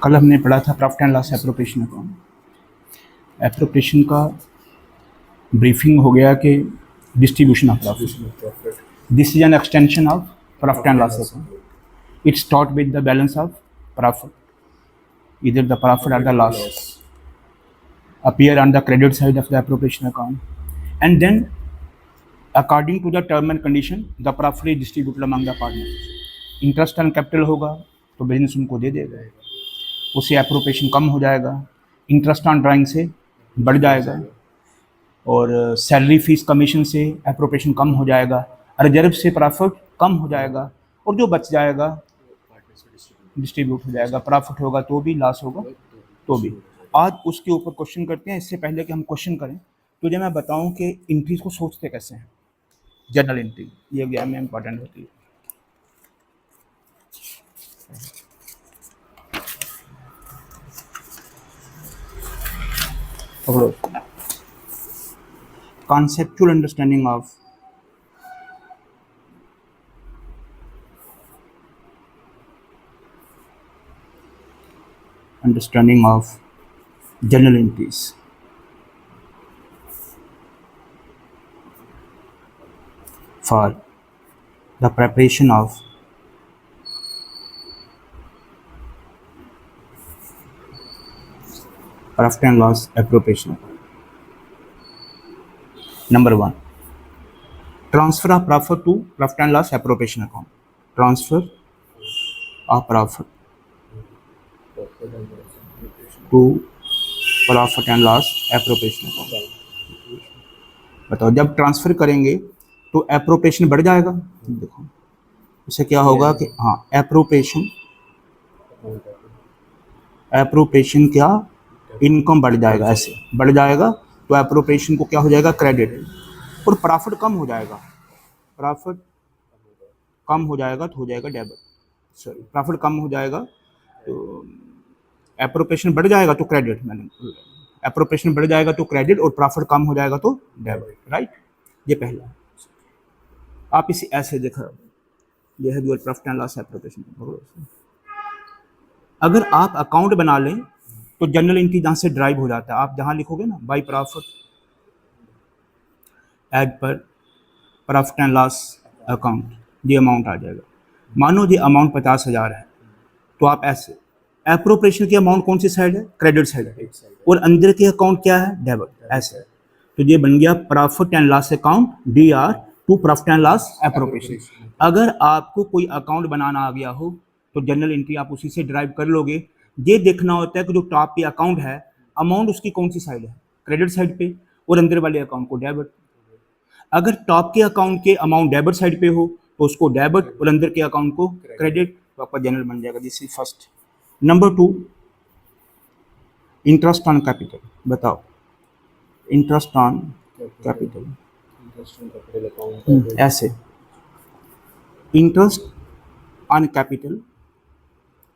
कल हमने पढ़ा था profit and loss appropriation account. Appropriation का ब्रीफिंग हो गया कि distribution of profit, this is an extension of profit and loss account. It start with the balance of profit, either the profit or the loss appear on the credit side of the appropriation account, and then according to the term and condition the profit is distributed among the partners. Interest on capital होगा तो business उनको दे देगा, उससे appropriation कम हो जाएगा, interest on drawing से बढ़ जाएगा, और सैलरी फीस कमीशन से एप्रोप्रिएशन कम हो जाएगा, रिजर्व से प्रॉफिट कम हो जाएगा, और जो बच जाएगा डिस्ट्रीब्यूट हो जाएगा। प्रॉफिट होगा तो भी, लॉस होगा तो भी। आज उसके ऊपर क्वेश्चन करते हैं। इससे पहले कि हम क्वेश्चन करें तो जब मैं बताऊं कि एंट्रीज को सोचते कैसे हैं। जर्नल एंट्री ये एग्जाम में इंपॉर्टेंट होती है। Conceptual understanding of journal entries. For the preparation of profit and loss appropriation. Number 1, transfer of profit to profit and loss appropriation account. Transfer of profit to profit and loss appropriation account. बताओ, जब transfer करेंगे तो appropriation बढ़ जाएगा। देखो इससे क्या होगा कि हाँ, एप्रोप्रिएशन क्या, इनकम बढ़ जाएगा, ऐसे बढ़ जाएगा तो एप्रोप्रिएशन को क्या हो जाएगा, क्रेडिट, और प्रॉफिट कम हो जाएगा। प्रॉफिट कम हो जाएगा तो हो जाएगा डेबिट। सॉरी, प्रॉफिट कम हो जाएगा तो एप्रोप्रिएशन बढ़ जाएगा तो क्रेडिट, मैंने एप्रोप्रिएशन बढ़ जाएगा तो क्रेडिट, और प्रॉफिट कम हो जाएगा तो डेबिट, राइट। ये पहला। आप इसे ऐसे देखो, ये है dual profit and loss appropriation. अगर आप अकाउंट बना लें तो जनरल एंट्री जहाँ से ड्राइव हो जाता है, आप जहाँ लिखोगे ना by profit as per profit and loss account, ये अमाउंट आ जाएगा। मानो ये अमाउंट 50,000 है तो आप ऐसे, एप्रोप्रिएशन की अमाउंट कौन सी साइड है, क्रेडिट साइड है, और अंदर के अकाउंट क्या है, डेबिट, ऐसे। तो ये बन गया profit and loss account, DR to profit and loss appropriation. अगर आपको कोई अकाउंट बनाना आ गया हो तो जनरल एंट्री आप उसी से ड्राइव कर लोगे। ये देखना होता है कि जो टॉप पे अकाउंट है, अमाउंट उसकी कौन सी साइड है, क्रेडिट साइड पे, और अंदर वाले अकाउंट को डेबिट। अगर टॉप के अकाउंट के अमाउंट डेबिट साइड पे हो तो उसको डेबिट, और अंदर के अकाउंट को क्रेडिट, तो आपका जनरल बन जाएगा। This is first. Number 2, interest on capital. बताओ, इंटरेस्ट ऑन कैपिटल ऐसे, इंटरेस्ट ऑन कैपिटल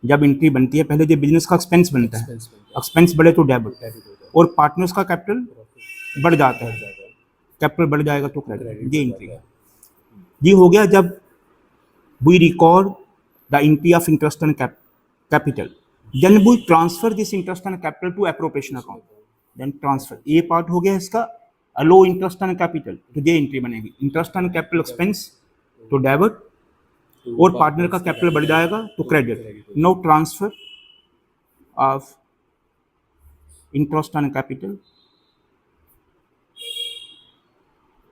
जब एंट्री बनती है, पहले जो बिजनेस का एक्सपेंस बनता है, एक्सपेंस बढ़े तो डेबिट, और पार्टनर्स का कैपिटल बढ़ जाता है, कैपिटल बढ़ जाएगा तो क्रेडिट। ये एंट्री है। ये हो गया जब we record the entry of interest on capital, then we transfer this interest on capital to appropriation account, then transfer। ये पार्ट हो गया इसका, लो इंटरेस्ट ऑन कैपिटल, तो ये एंट्री बनेगी। इंटरेस्ट ऑन कैपिटल एक्सपेंस तो डेबिट, और पार्टनर का कैपिटल बढ़ जाएगा तो credit. No transfer of interest on capital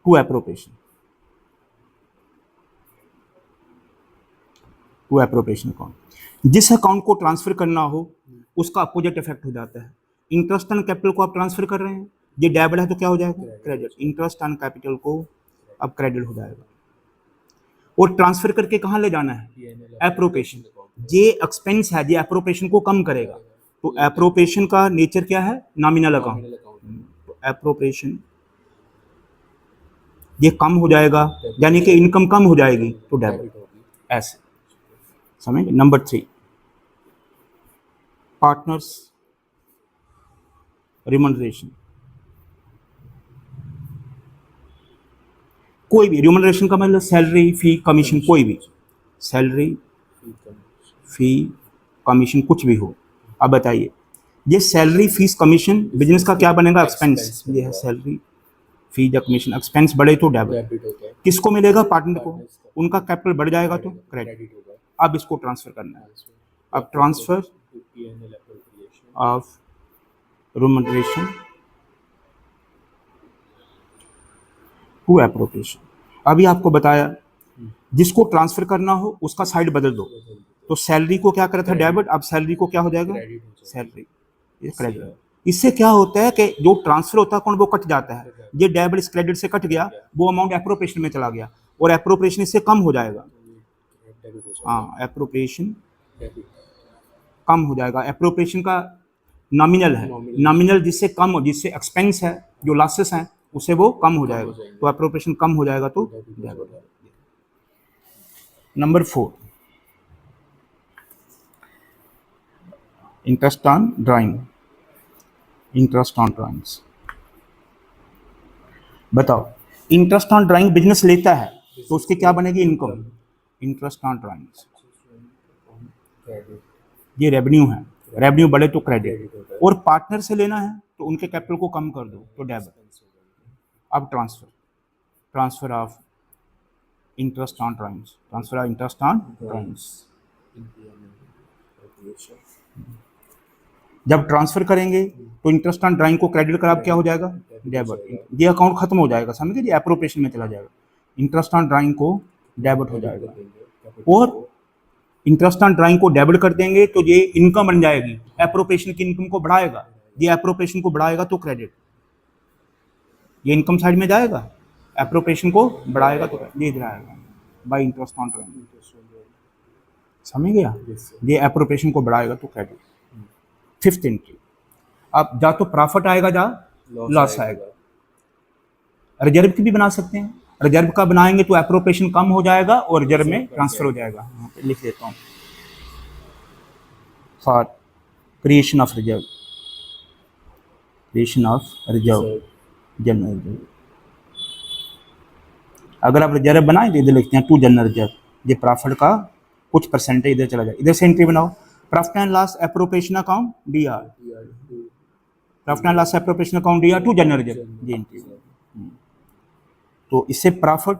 to appropriation, to appropriation account. जिस अकाउंट को ट्रांसफर करना हो उसका अपोजिट इफेक्ट हो जाता है। इंटरेस्ट ऑन कैपिटल को आप ट्रांसफर कर रहे हैं, ये डेबिट है तो क्या हो जाएगा, क्रेडिट। इंटरेस्ट ऑन कैपिटल को अब क्रेडिट हो जाएगा, और ट्रांसफर करके कहाँ ले जाना है, एप्रोप्रिएशन। ये एक्सपेंस है, ये एप्रोप्रिएशन को कम करेगा। तो एप्रोप्रिएशन का नेचर क्या है, नॉमिनल अकाउंट। तो एप्रोप्रिएशन ये कम हो जाएगा, यानी कि इनकम कम हो जाएगी तो डेबिट, ऐसे समझ। Number 3, partners remuneration. कोई भी रिमनरेशन का मतलब सैलरी, फी, कमीशन, कोई भी सैलरी, फी, कमीशन कुछ भी हो, अब बताइए, ये सैलरी फीस कमीशन बिजनेस का क्या बनेगा? एक्सपेंस। ये है सैलरी फीस या कमीशन, एक्सपेंस बढ़े तो डेबिट। होता है, किसको मिलेगा? पार्टनर को। Partners को। उनका कैपिटल बढ़ जाएगा तो क्रेडिट। क्रेडिट होगा। अब इसको ट्रांसफर करना है। अब transfer P&L appropriation of remuneration to appropriation. अभी आपको बताया जिसको ट्रांसफर करना हो उसका साइड बदल दो। तो सैलरी को क्या करा था? डेबिट। अब सैलरी को क्या हो जाएगा? क्रेडिट हो जाएगा। सैलरी, ये क्रेडिट। इससे क्या होता है कि जो ट्रांसफर होता है कौन, वो कट जाता है। ये डेबिट इस क्रेडिट से कट गया, वो अमाउंट एप्रोप्रिएशन में चला गया और एप्रोप्रिएशन इससे कम हो जाएगा। डेबिट हो जाएगा। हाँ, एप्रोप्रिएशन डेबिट कम हो जाएगा। एप्रोप्रिएशन का नॉमिनल है, नॉमिनल जिससे कम हो, जिससे एक्सपेंस है, जो लॉसेस हैं उससे वो कम हो जाएगा। तो एप्रोप्रिएशन कम हो जाएगा तो debit. Number 4, interest on drawing. Interest on drawings, बताओ इंटरेस्ट ऑन ड्राइंग बिजनेस लेता है तो उसकी क्या बनेगी? Income. Interest on drawings credit ये रेवेन्यू है, रेवेन्यू बढ़े तो क्रेडिट। क्रेडिट होता है। और पार्टनर से लेना है तो उनके कैपिटल को कम कर दो तो डेबिट। अब transfer, transfer of interest on drawings, transfer of interest on drawings. जब ट्रांसफर करेंगे तो इंटरेस्ट ऑन ड्राइंग को क्रेडिट करा, अब क्या हो जाएगा? डेबिट। ये अकाउंट खत्म हो जाएगा, समझ गए? एप्रोप्रिएशन में चला जाएगा। इंटरेस्ट ऑन ड्राइंग को डेबिट हो जाएगा और इंटरेस्ट ऑन ड्राइंग को डेबिट कर देंगे तो ये इनकम बन जाएगी। एप्रोप्रिएशन की इनकम को बढ़ाएगा, ये एप्रोप्रिएशन को बढ़ाएगा तो क्रेडिट। ये इनकम साइड में जाएगा, एप्रोप्रिएशन को बढ़ाएगा तो ये इधर आएगा बाय इंटरेस्ट ऑन ड्राइंग। समझ गया? ये एप्रोप्रिएशन को बढ़ाएगा तो क्रेडिट। 5th एंट्री, अब जा तो प्रॉफिट आएगा जा लॉस आएगा। रिजर्व की भी बना सकते हैं, रिजर्व का बनाएंगे तो एप्रोप्रिएशन कम हो जाएगा और रिजर्व में ट्रांसफर हो जाएगा। यहाँ पे लिख देता हूँ, for creation of reserve, creation of reserve, general reserve. अगर आप रिजर्व बनाएं तो इधर लिखते हैं टू जनरल रिजर्व, ये प्रॉफिट का कुछ परसेंटेज इधर चला जाए। इधर से एंट्री बनाओ, profit and loss appropriation account DR, profit and loss appropriation account DR to general reserve, ये एंट्री। तो इससे प्रॉफिट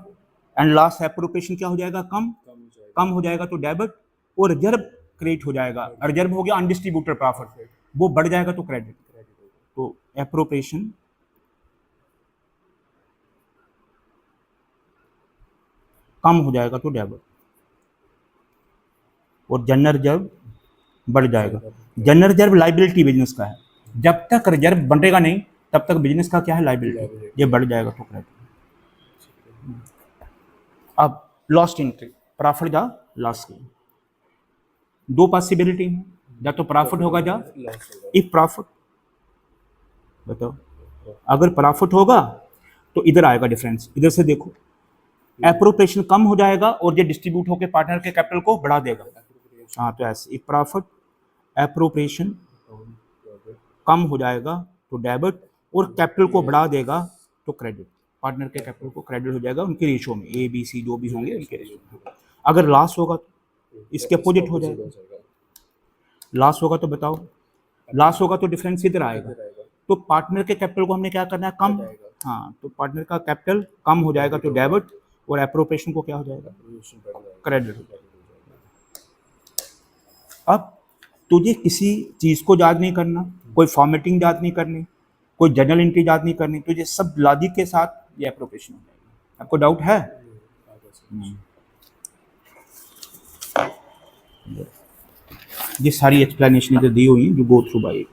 एंड लॉस एप्रोप्रिएशन क्या हो जाएगा? कम हो जाएगा तो डेबिट, और रिजर्व क्रेडिट हो जाएगा। रिजर्व हो गया अनडिस्ट्रीब्यूटेड प्रॉफिट, वो बढ़ जाएगा तो क्रेडिट। तो एप्रोप्रिएशन कम हो जाएगा तो डेबिट और जनरल रिजर्व बढ़ जाएगा। जनरल रिजर्व लाइबिलिटी बिजनेस का है, जब तक रिजर्व बढ़ेगा नहीं तब तक बिजनेस का क्या है? लाइबिलिटी। ये बढ़ जाएगा तो क्रेडिट। अब लॉस्ट एंट्री, प्रॉफिट जा लॉस की, दो पॉसिबिलिटी है, या तो प्रॉफिट होगा जा इफ प्रॉफिट। बताओ अगर प्रॉफिट होगा तो इधर आएगा डिफरेंस, इधर से देखो एप्रोप्रिएशन कम हो जाएगा और ये डिस्ट्रीब्यूट होकर पार्टनर के कैपिटल को बढ़ा देगा। हाँ, तो ऐसे इफ प्रॉफिट एप्रोप्रिएशन कम हो जाएगा तो डेबिट, और कैपिटल को बढ़ा देगा तो क्रेडिट। पार्टनर के कैपिटल को क्रेडिट हो जाएगा उनके रेशियो में, ABC जो भी होंगे उनके रेशियो में। अगर लॉस होगा तो इसके अपोजिट हो जाएगा। लॉस होगा तो बताओ, लॉस होगा तो डिफरेंस इधर आएगा, तो पार्टनर के कैपिटल को हमने क्या करना है? कम। हाँ, तो पार्टनर का कैपिटल कम हो जाएगा तो डेबिट, और एप्रोप्रिएशन को क्या हो जाएगा? क्रेडिट हो जाएगा। अब तुझे किसी चीज़ को याद नहीं करना, कोई फॉर्मेटिंग याद नहीं करनी, कोई जर्नल एंट्री याद नहीं करनी, तुझे सब लॉजिक के साथ ये एप्रोप्रिएशन हो जाएगा। आपको डाउट है? ये सारी एक्सप्लेनेशन इधर दी हुई है, जो गो थ्रू बाय।